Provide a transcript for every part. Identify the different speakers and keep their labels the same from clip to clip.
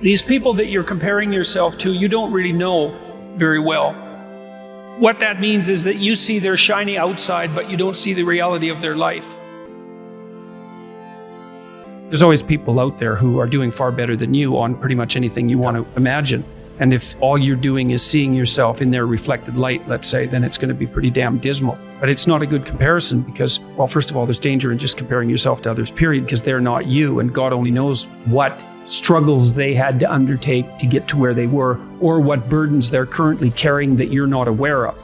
Speaker 1: these people that you're comparing yourself to, you don't really know very well. What that means is that you see their shiny outside, but you don't see the reality of their life. There's always people out there who are doing far better than you on pretty much anything you want to imagine. And if all you're doing is seeing yourself in their reflected light, let's say, then it's going to be pretty damn dismal. But it's not a good comparison because, well, first of all, there's danger in just comparing yourself to others, period, because they're not you, and God only knows what struggles they had to undertake to get to where they were, or what burdens they're currently carrying that you're not aware of.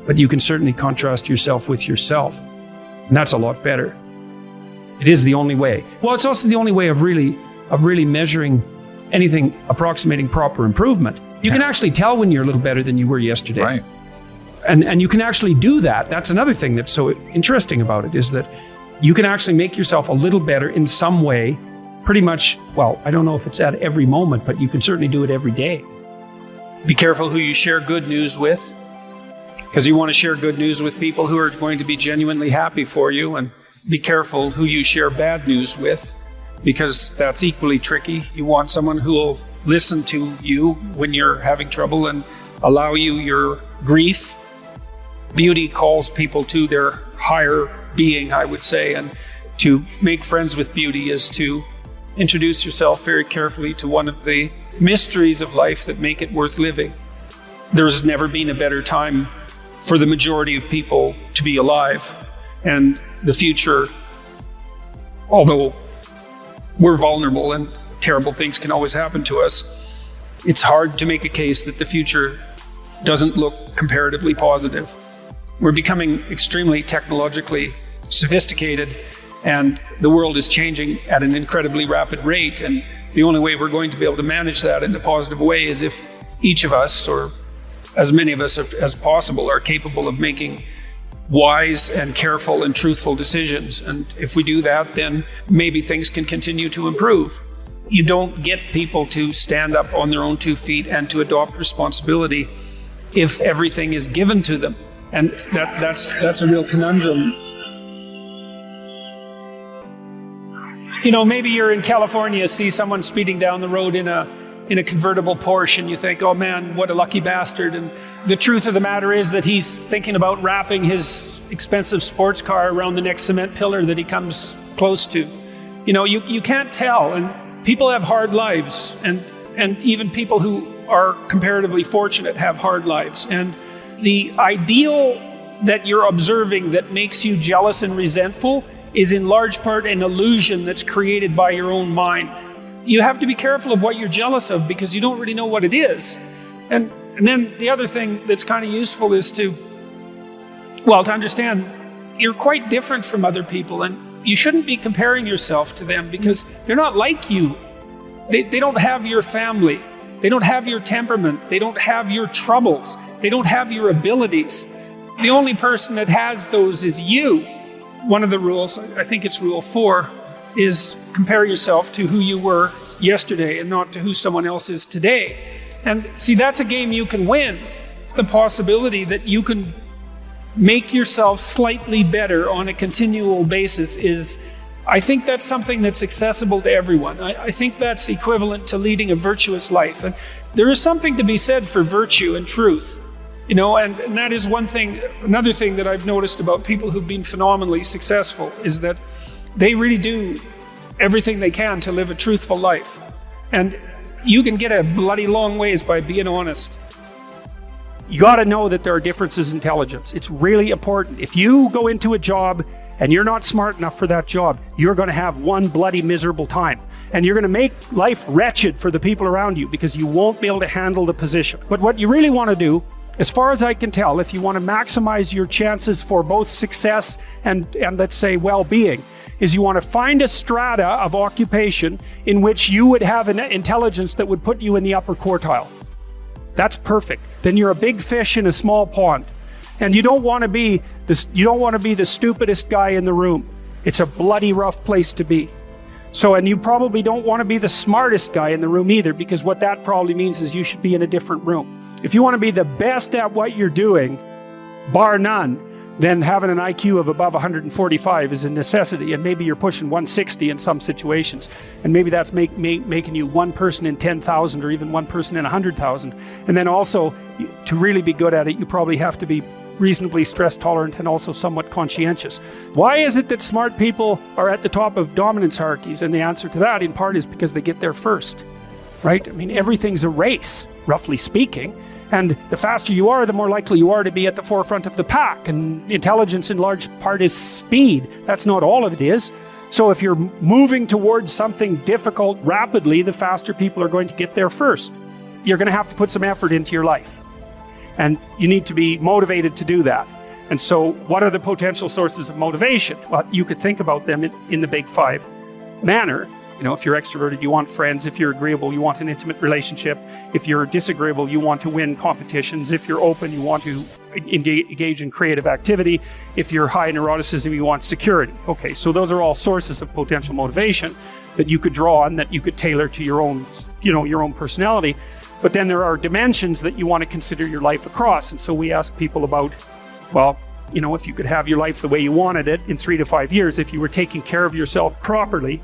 Speaker 1: But you can certainly contrast yourself with yourself, and that's a lot better. It is the only way. Well, it's also the only way of really measuring anything approximating proper improvement. You can actually tell when you're a little better than you were yesterday.
Speaker 2: Right.
Speaker 1: And you can actually do that. That's another thing that's so interesting about it, is that you can actually make yourself a little better in some way, pretty much, well, I don't know if it's at every moment, but you can certainly do it every day. Be careful who you share good news with, because you want to share good news with people who are going to be genuinely happy for you, and be careful who you share bad news with, because that's equally tricky. You want someone who will listen to you when you're having trouble and allow you your grief. Beauty calls people to their higher being, I would say, and to make friends with beauty is to introduce yourself very carefully to one of the mysteries of life that make it worth living. There's never been a better time for the majority of people to be alive, and the future, although we're vulnerable and terrible things can always happen to us, it's hard to make a case that the future doesn't look comparatively positive. We're becoming extremely technologically sophisticated, and the world is changing at an incredibly rapid rate, and the only way we're going to be able to manage that in a positive way is if each of us, or as many of us as possible, are capable of making wise and careful and truthful decisions. And if we do that, then maybe things can continue to improve. You don't get people to stand up on their own 2 feet and to adopt responsibility if everything is given to them. And that's a real conundrum. You know, maybe you're in California, see someone speeding down the road in a convertible Porsche, and you think, oh man, what a lucky bastard. And the truth of the matter is that he's thinking about wrapping his expensive sports car around the next cement pillar that he comes close to. You know, you can't tell, and people have hard lives, and even people who are comparatively fortunate have hard lives. And the ideal that you're observing that makes you jealous and resentful is in large part an illusion that's created by your own mind. You have to be careful of what you're jealous of, because you don't really know what it is. And then the other thing that's kind of useful is to understand you're quite different from other people, and you shouldn't be comparing yourself to them because they're not like you. They don't have your family. They don't have your temperament. They don't have your troubles. They don't have your abilities. The only person that has those is you. One of the rules, I think it's rule 4, is compare yourself to who you were yesterday and not to who someone else is today. And see, that's a game you can win. The possibility that you can make yourself slightly better on a continual basis is, I think that's something that's accessible to everyone. I think that's equivalent to leading a virtuous life. And there is something to be said for virtue and truth. You know, and that is one thing. Another thing that I've noticed about people who've been phenomenally successful is that they really do everything they can to live a truthful life. And you can get a bloody long ways by being honest. You got to know that there are differences in intelligence. It's really important. If you go into a job and you're not smart enough for that job, you're going to have one bloody miserable time. And you're going to make life wretched for the people around you because you won't be able to handle the position. But what you really want to do, as far as I can tell, if you want to maximize your chances for both success and let's say well-being, is you want to find a strata of occupation in which you would have an intelligence that would put you in the upper quartile. That's perfect. Then you're a big fish in a small pond. And you don't want to be the stupidest guy in the room. It's a bloody rough place to be. So, and you probably don't want to be the smartest guy in the room either, because what that probably means is you should be in a different room. If you want to be the best at what you're doing, bar none, then having an IQ of above 145 is a necessity, and maybe you're pushing 160 in some situations, and maybe that's making you one person in 10,000 or even one person in 100,000. And then also, to really be good at it, you probably have to be reasonably stress tolerant and also somewhat conscientious. Why is it that smart people are at the top of dominance hierarchies? And the answer to that, in part, is because they get there first, right? I mean, everything's a race, roughly speaking. And the faster you are, the more likely you are to be at the forefront of the pack. And intelligence, in large part, is speed. That's not all of it is. So if you're moving towards something difficult rapidly, the faster people are going to get there first. You're going to have to put some effort into your life. And you need to be motivated to do that. And so what are the potential sources of motivation? Well, you could think about them in the big five manner. You know, if you're extroverted, you want friends. If you're agreeable, you want an intimate relationship. If you're disagreeable, you want to win competitions. If you're open, you want to engage in creative activity. If you're high in neuroticism, you want security. Okay, so those are all sources of potential motivation that you could draw on, that you could tailor to your own, your own personality. But then there are dimensions that you want to consider your life across. And so we ask people about, well, if you could have your life the way you wanted it in 3 to 5 years, if you were taking care of yourself properly,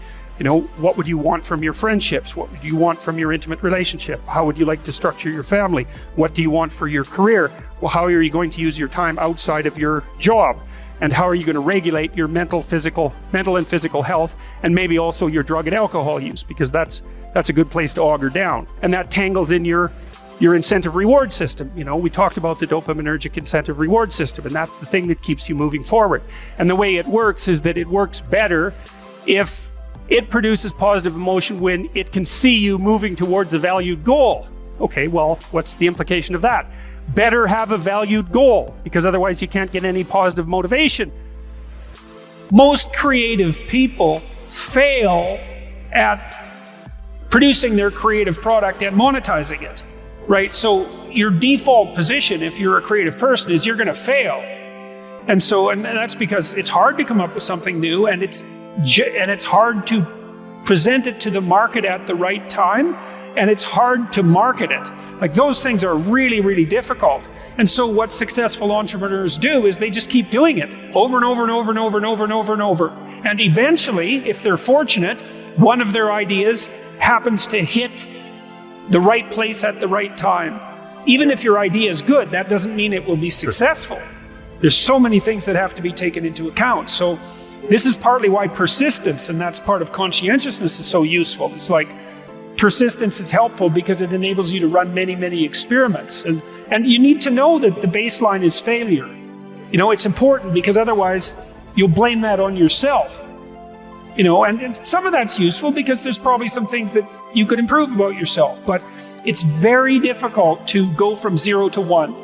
Speaker 1: what would you want from your friendships? What would you want from your intimate relationship? How would you like to structure your family? What do you want for your career? Well, how are you going to use your time outside of your job? And how are you going to regulate your mental and physical health, and maybe also your drug and alcohol use, because that's a good place to auger down. And that tangles in your incentive reward system. We talked about the dopaminergic incentive reward system, and that's the thing that keeps you moving forward. And the way it works is that it works better if it produces positive emotion when it can see you moving towards a valued goal. Okay, well, what's the implication of that? Better have a valued goal, because otherwise you can't get any positive motivation. Most creative people fail at producing their creative product and monetizing it, right? So your default position, if you're a creative person, is you're going to fail. And that's because it's hard to come up with something new, and it's hard to present it to the market at the right time, and it's hard to market it. Like, those things are really, really difficult. And so what successful entrepreneurs do is they just keep doing it over and over and over and over and over and over and over. And eventually, if they're fortunate, one of their ideas happens to hit the right place at the right time. Even if your idea is good, that doesn't mean it will be successful. There's so many things that have to be taken into account. So this is partly why persistence, and that's part of conscientiousness, is so useful. It's like persistence is helpful because it enables you to run many, many experiments. And you need to know that the baseline is failure. It's important, because otherwise you'll blame that on yourself. And some of that's useful because there's probably some things that you could improve about yourself. But it's very difficult to go from 0 to 1.